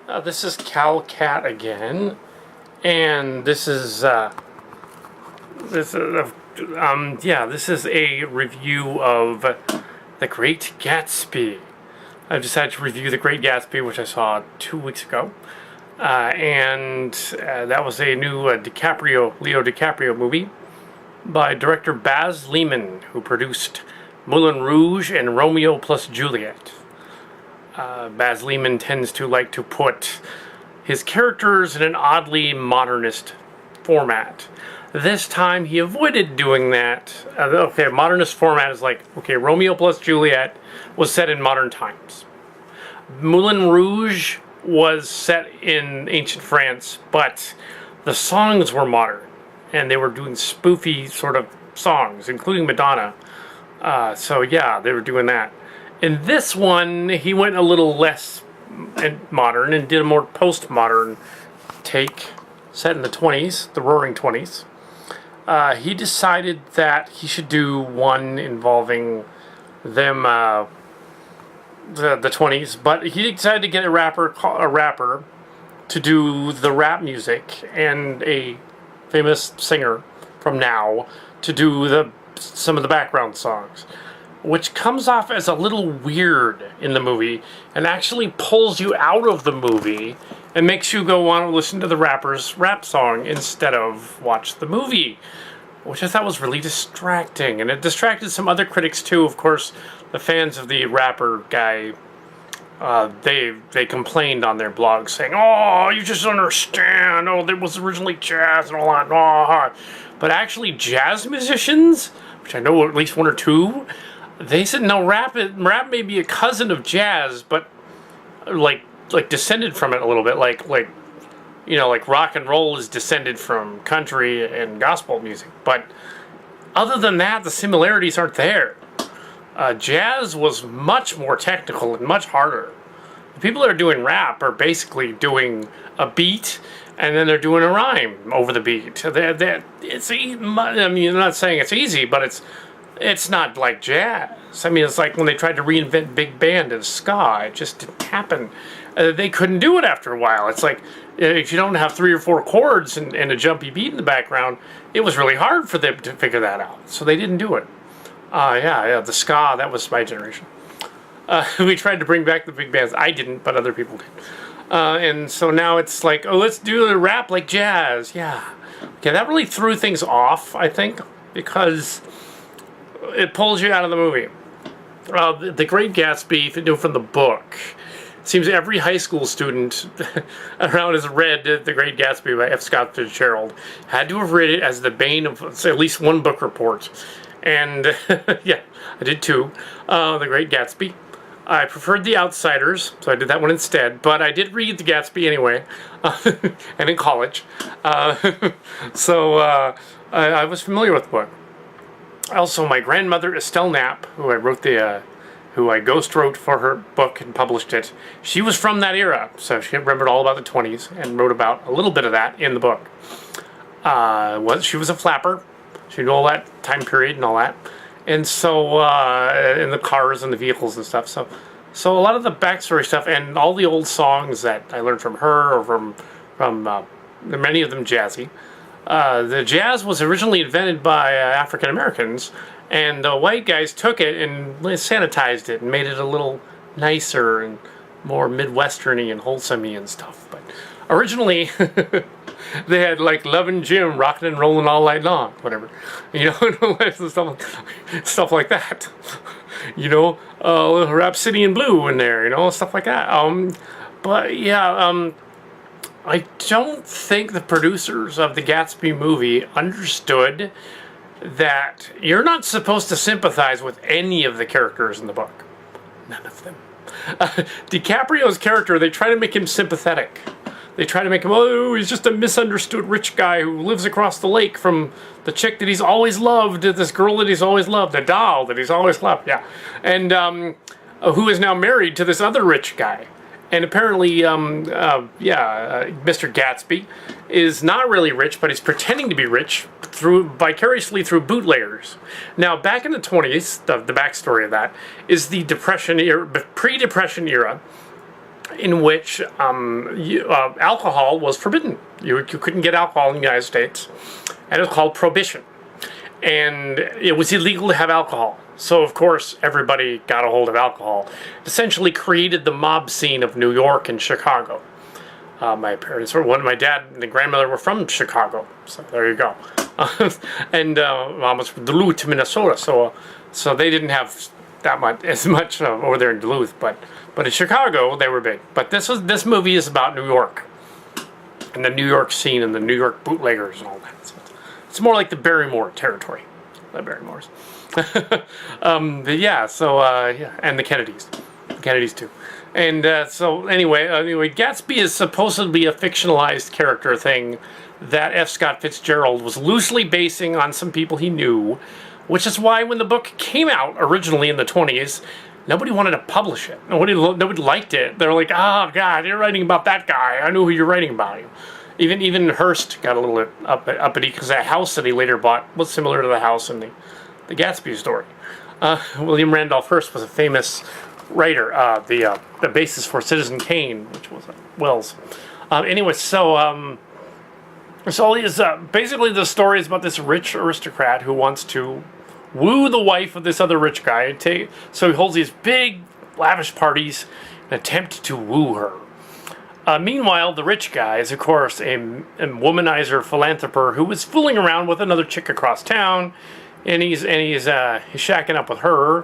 This is Kal Kat again, and this is a review of The Great Gatsby. I've decided to review The Great Gatsby, which I saw 2 weeks ago, and that was a new Leo DiCaprio movie by director Baz Luhrmann, who produced Moulin Rouge and Romeo plus Juliet. Baz Luhrmann tends to like to put his characters in an oddly modernist format. This time he avoided doing that. Modernist format is like, Romeo plus Juliet was set in modern times. Moulin Rouge was set in ancient France, but the songs were modern, and they were doing spoofy sort of songs, including Madonna. They were doing that. In this one, he went a little less modern and did a more postmodern take, set in the 20s, the Roaring 20s. He decided that he should do one involving them, the 20s, but he decided to get a rapper to do the rap music and a famous singer from now to do some of the background songs, which comes off as a little weird in the movie and actually pulls you out of the movie and makes you go want to listen to the rapper's rap song instead of watch the movie, which I thought was really distracting. And it distracted some other critics too. Of course, the fans of the rapper guy, they complained on their blog saying, "Oh, you just don't understand. Oh, there was originally jazz and all that." Oh. But actually, jazz musicians, which I know at least one or two, they said no, rap may be a cousin of jazz, but like descended from it a little bit, like rock and roll is descended from country and gospel music. But other than that, the similarities aren't there. Jazz was much more technical and much harder. The people that are doing rap are basically doing a beat and then they're doing a rhyme over the beat. I'm not saying it's easy, but it's not like jazz. I mean, it's like when they tried to reinvent big band and ska. It just didn't happen. They couldn't do it after a while. It's like, if you don't have 3 or 4 chords and a jumpy beat in the background, it was really hard for them to figure that out. So they didn't do it. The ska, that was my generation. We tried to bring back the big bands. I didn't, but other people did. And so now it's like, let's do the rap like jazz. Yeah. Okay, that really threw things off, I think, because it pulls you out of the movie. The Great Gatsby, if you know from the book, it seems every high school student around has read The Great Gatsby by F. Scott Fitzgerald, had to have read it as the bane of at least one book report. And yeah, I did too. The Great Gatsby. I preferred The Outsiders, so I did that one instead. But I did read The Gatsby anyway, and in college. I was familiar with the book. Also, my grandmother Estelle Knapp, who I ghost wrote for her book and published it, she was from that era, so she remembered all about the 20s and wrote about a little bit of that in the book. She was a flapper. She knew all that time period and all that. And so, in the cars and the vehicles and stuff. So a lot of the backstory stuff and all the old songs that I learned from her or from many of them jazzy. The jazz was originally invented by African Americans, and the white guys took it and sanitized it and made it a little nicer and more Midwestern-y and wholesome-y and stuff. But originally, they had like Lovin' Jim, rocking and rolling all night long, whatever, stuff like that. Rhapsody in Blue in there, stuff like that. I don't think the producers of the Gatsby movie understood that you're not supposed to sympathize with any of the characters in the book. None of them. DiCaprio's character, they try to make him sympathetic. They try to make him, he's just a misunderstood rich guy who lives across the lake from the chick that he's always loved, this girl that he's always loved, the doll that he's always loved, yeah. And who is now married to this other rich guy. And apparently, Mr. Gatsby is not really rich, but he's pretending to be rich vicariously through bootleggers. Now, back in the 20s, the backstory of that is the Depression era, pre-Depression era, in which alcohol was forbidden. You couldn't get alcohol in the United States, and it was called Prohibition. And it was illegal to have alcohol. So, of course, everybody got a hold of alcohol. It essentially created the mob scene of New York and Chicago. My parents were, my dad and the grandmother were from Chicago. So there you go. And mom was from Duluth, Minnesota. So they didn't have that much, as much over there in Duluth. But in Chicago, they were big. But this movie is about New York. And the New York scene and the New York bootleggers and all that. So it's more like the Barrymore territory. The Barrymores. But yeah, so yeah, and the Kennedys. The Kennedys too. And so anyway, Gatsby is supposedly a fictionalized character thing that F. Scott Fitzgerald was loosely basing on some people he knew, which is why when the book came out originally in the 20s, nobody wanted to publish it. Nobody liked it. They were like, "Oh God, you're writing about that guy. I know who you're writing about." Even Hearst got a little uppity because that house that he later bought was similar to the house in the Gatsby story. William Randolph Hearst was a famous writer. The basis for Citizen Kane, which was Wells. Anyway, so basically the story is about this rich aristocrat who wants to woo the wife of this other rich guy. So he holds these big, lavish parties in an attempt to woo her. Meanwhile, the rich guy is, of course, a womanizer philanthropist who was fooling around with another chick across town, and he's shacking up with her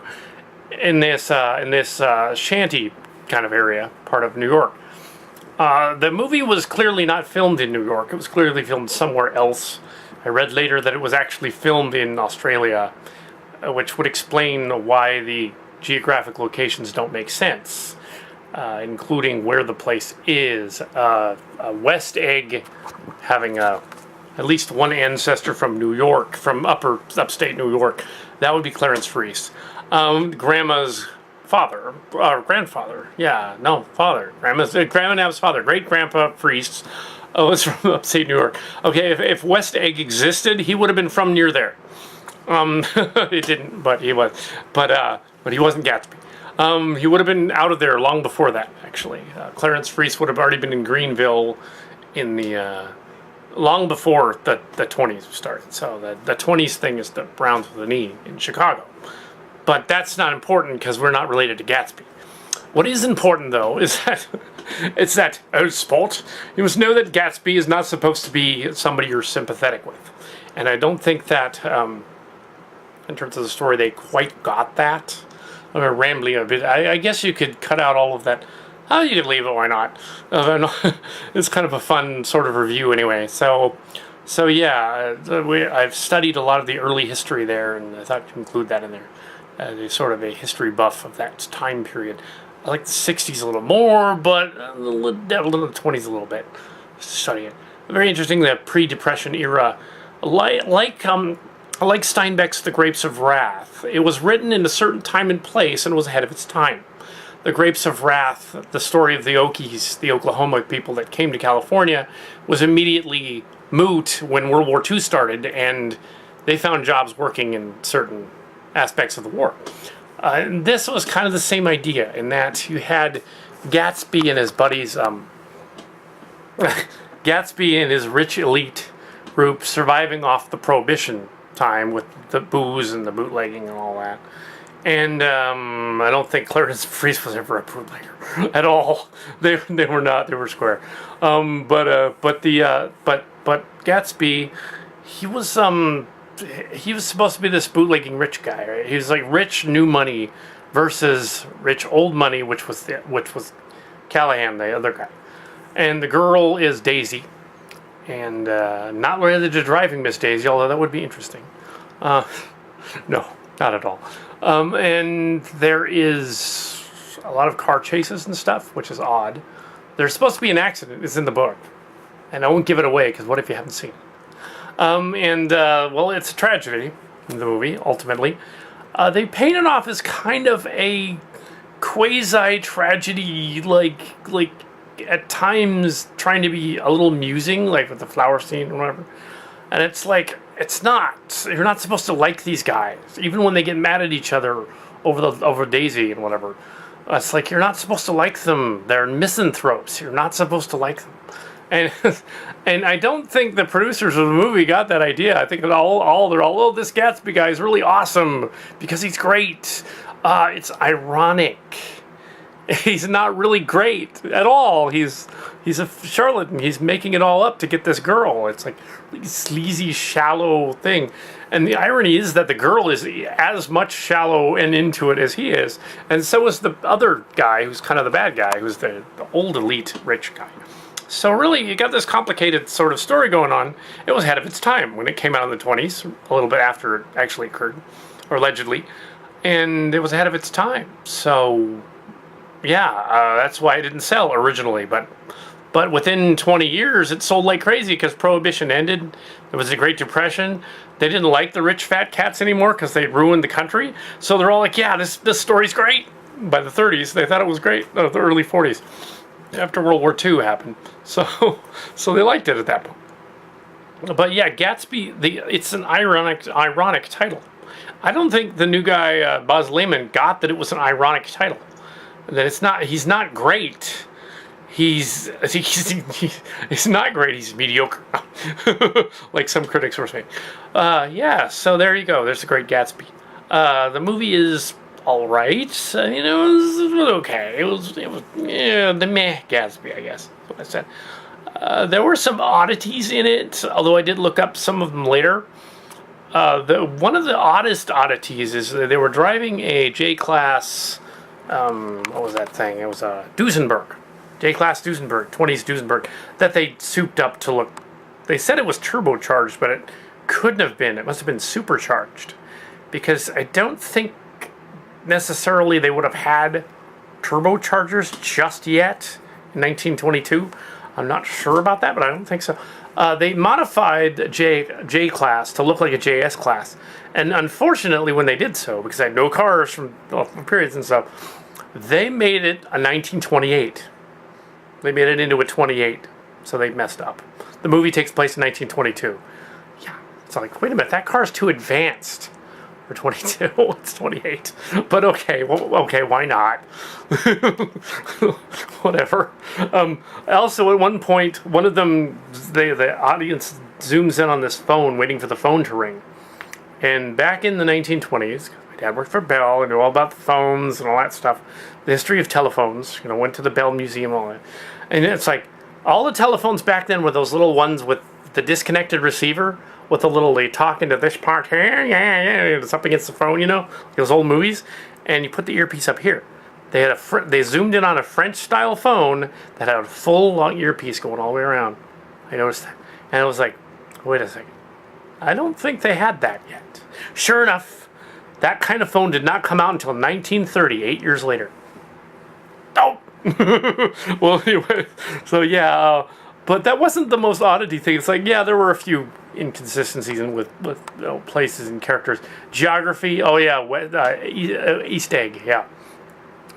in this shanty kind of area, part of New York. The movie was clearly not filmed in New York. It was clearly filmed somewhere else. I read later that it was actually filmed in Australia, which would explain why the geographic locations don't make sense. Including where the place is. West Egg having at least one ancestor from New York, from upstate New York. That would be Clarence Freese. Grandma's father, grandfather. Yeah, no, father. Grandma Nav's father, great-grandpa Freese, was from upstate New York. Okay, if West Egg existed, he would have been from near there. It didn't, but he was. But he wasn't Gatsby. He would have been out of there long before that, actually. Clarence Freese would have already been in Greenville in the long before the 20s started. So the 20s thing is the Browns with an E in Chicago. But that's not important because we're not related to Gatsby. What is important, though, is that it's that sport. You must know that Gatsby is not supposed to be somebody you're sympathetic with. And I don't think that, in terms of the story, they quite got that. I'm rambling a bit. I guess you could cut out all of that. Oh, you could leave it. Why not? It's kind of a fun sort of review, anyway. So yeah, I've studied a lot of the early history there, and I thought to include that in there. There's sort of a history buff of that time period. I like the '60s a little more, but a little the '20s a little bit. Study it. Very interesting. The pre-Depression era, like Steinbeck's The Grapes of Wrath. It was written in a certain time and place and was ahead of its time. The Grapes of Wrath, the story of the Okies, the Oklahoma people that came to California, was immediately moot when World War II started, and they found jobs working in certain aspects of the war. And this was kind of the same idea, in that you had Gatsby and his buddies, Gatsby and his rich elite group surviving off the Prohibition time with the booze and the bootlegging and all that. And I don't think Clarence Freese was ever a bootlegger at all. They were not. They were square. But Gatsby, he was supposed to be this bootlegging rich guy. Right? He was like rich new money versus rich old money, which was Callahan, the other guy. And the girl is Daisy. And not related to Driving Miss Daisy, although that would be interesting. No, not at all. And there is a lot of car chases and stuff, which is odd. There's supposed to be an accident. It's in the book. And I won't give it away, because what if you haven't seen it? Well, it's a tragedy in the movie, ultimately. They paint it off as kind of a quasi-tragedy, like at times trying to be a little amusing, like with the flower scene or whatever. And it's like, it's not. You're not supposed to like these guys, even when they get mad at each other over Daisy and whatever. It's like, you're not supposed to like them. They're misanthropes. You're not supposed to like them. And and I don't think the producers of the movie got that idea. I think that they're all, oh, this Gatsby guy is really awesome because he's great. It's ironic. He's not really great at all. He's a charlatan. He's making it all up to get this girl. It's like really sleazy, shallow thing. And the irony is that the girl is as much shallow and into it as he is. And so is the other guy, who's kind of the bad guy, who's the old elite rich guy. So really, you got this complicated sort of story going on. It was ahead of its time when it came out in the 20s, a little bit after it actually occurred, or allegedly. And it was ahead of its time. So yeah, that's why it didn't sell originally, but within 20 years it sold like crazy because Prohibition ended. There was the Great Depression. They didn't like the rich fat cats anymore because they ruined the country. So they're all like, yeah, this story's great. By the 30s, they thought it was great. No, the early 40s, after World War II happened. So they liked it at that point. But yeah, Gatsby, it's an ironic title. I don't think the new guy, Baz Luhrmann, got that it was an ironic title. That it's not. He's not great. He's not great. He's mediocre, like some critics were saying. Yeah. So there you go. There's the Great Gatsby. The movie is all right. It was okay. It was the meh Gatsby, I guess. That's what I said. There were some oddities in it, although I did look up some of them later. One of the oddest oddities is that they were driving a J-Class. What was that thing? It was a Duesenberg, J-Class Duesenberg, 20s Duesenberg, that they souped up to look. They said it was turbocharged, but it couldn't have been. It must have been supercharged, because I don't think necessarily they would have had turbochargers just yet in 1922. I'm not sure about that, but I don't think so. They modified J-Class to look like a JS class. And unfortunately, when they did so, because I had no cars from periods and stuff, they made it a 1928. They made it into a 28, so they messed up. The movie takes place in 1922. Yeah, it's like, wait a minute, that car's too advanced for 22. It's 28. But okay, okay, why not? Whatever. Also, at one point, one of them, the audience zooms in on this phone, waiting for the phone to ring. And back in the 1920s, my dad worked for Bell and knew all about the phones and all that stuff. The history of telephones, went to the Bell Museum and all that. And it's like, all the telephones back then were those little ones with the disconnected receiver, with the little, they talk into this part here, yeah, it's up against the phone, those old movies. And you put the earpiece up here. They zoomed in on a French-style phone that had a full long earpiece going all the way around. I noticed that. And I was like, wait a second. I don't think they had that yet. Sure enough, that kind of phone did not come out until 1930, 8 years later. Oh! Well, anyway, so yeah, but that wasn't the most oddity thing. It's like, yeah, there were a few inconsistencies with places and characters. Geography, oh yeah, East Egg, yeah.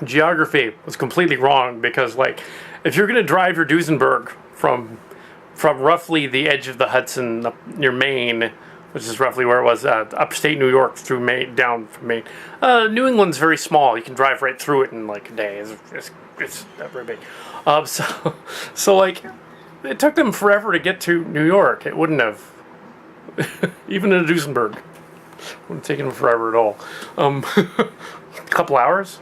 Geography was completely wrong because, like, if you're going to drive your Duesenberg from roughly the edge of the Hudson up near Maine, which is roughly where it was, upstate New York through Maine, down from Maine. New England's very small. You can drive right through it in like a day. It's not very big. So like, it took them forever to get to New York. It wouldn't have, even in a Duesenberg, wouldn't have taken them forever at all. A couple hours.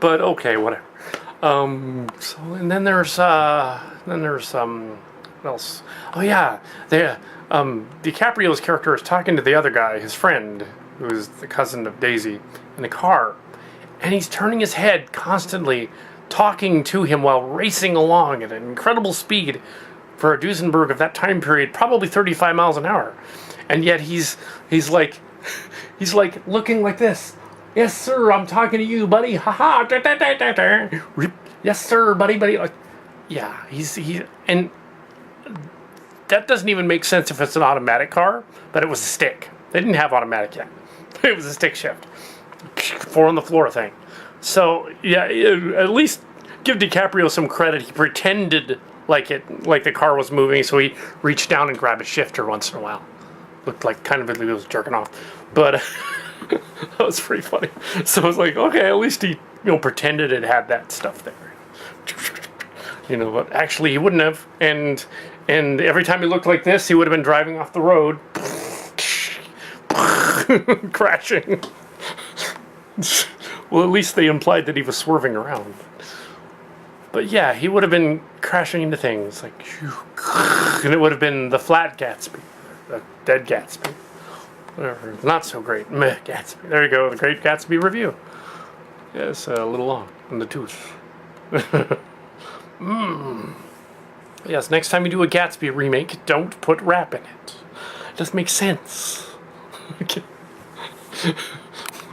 But okay, whatever. So and then there's what else? Oh yeah, DiCaprio's character is talking to the other guy, his friend, who is the cousin of Daisy, in the car, and he's turning his head constantly, talking to him while racing along at an incredible speed for a Duesenberg of that time period, probably 35 miles an hour, and yet he's like looking like this. Yes, sir, I'm talking to you, buddy. Ha ha. Yes, sir, buddy. Like, yeah, and that doesn't even make sense if it's an automatic car, but it was a stick. They didn't have automatic yet. It was a stick shift. 4 on the floor thing. So, yeah, at least give DiCaprio some credit. He pretended like the car was moving, so he reached down and grabbed a shifter once in a while. Looked like kind of he was jerking off. But That was pretty funny. So I was like, okay, at least he, pretended it had that stuff there. But actually he wouldn't have. And every time he looked like this, he would have been driving off the road, crashing. Well, at least they implied that he was swerving around. But yeah, he would have been crashing into things like, and it would have been the flat Gatsby, the dead Gatsby. Whatever, not so great. Meh, Gatsby. There you go, the Great Gatsby review. Yes, a little long in the tooth. Yes, next time you do a Gatsby remake, don't put rap in it. It doesn't make sense. Okay.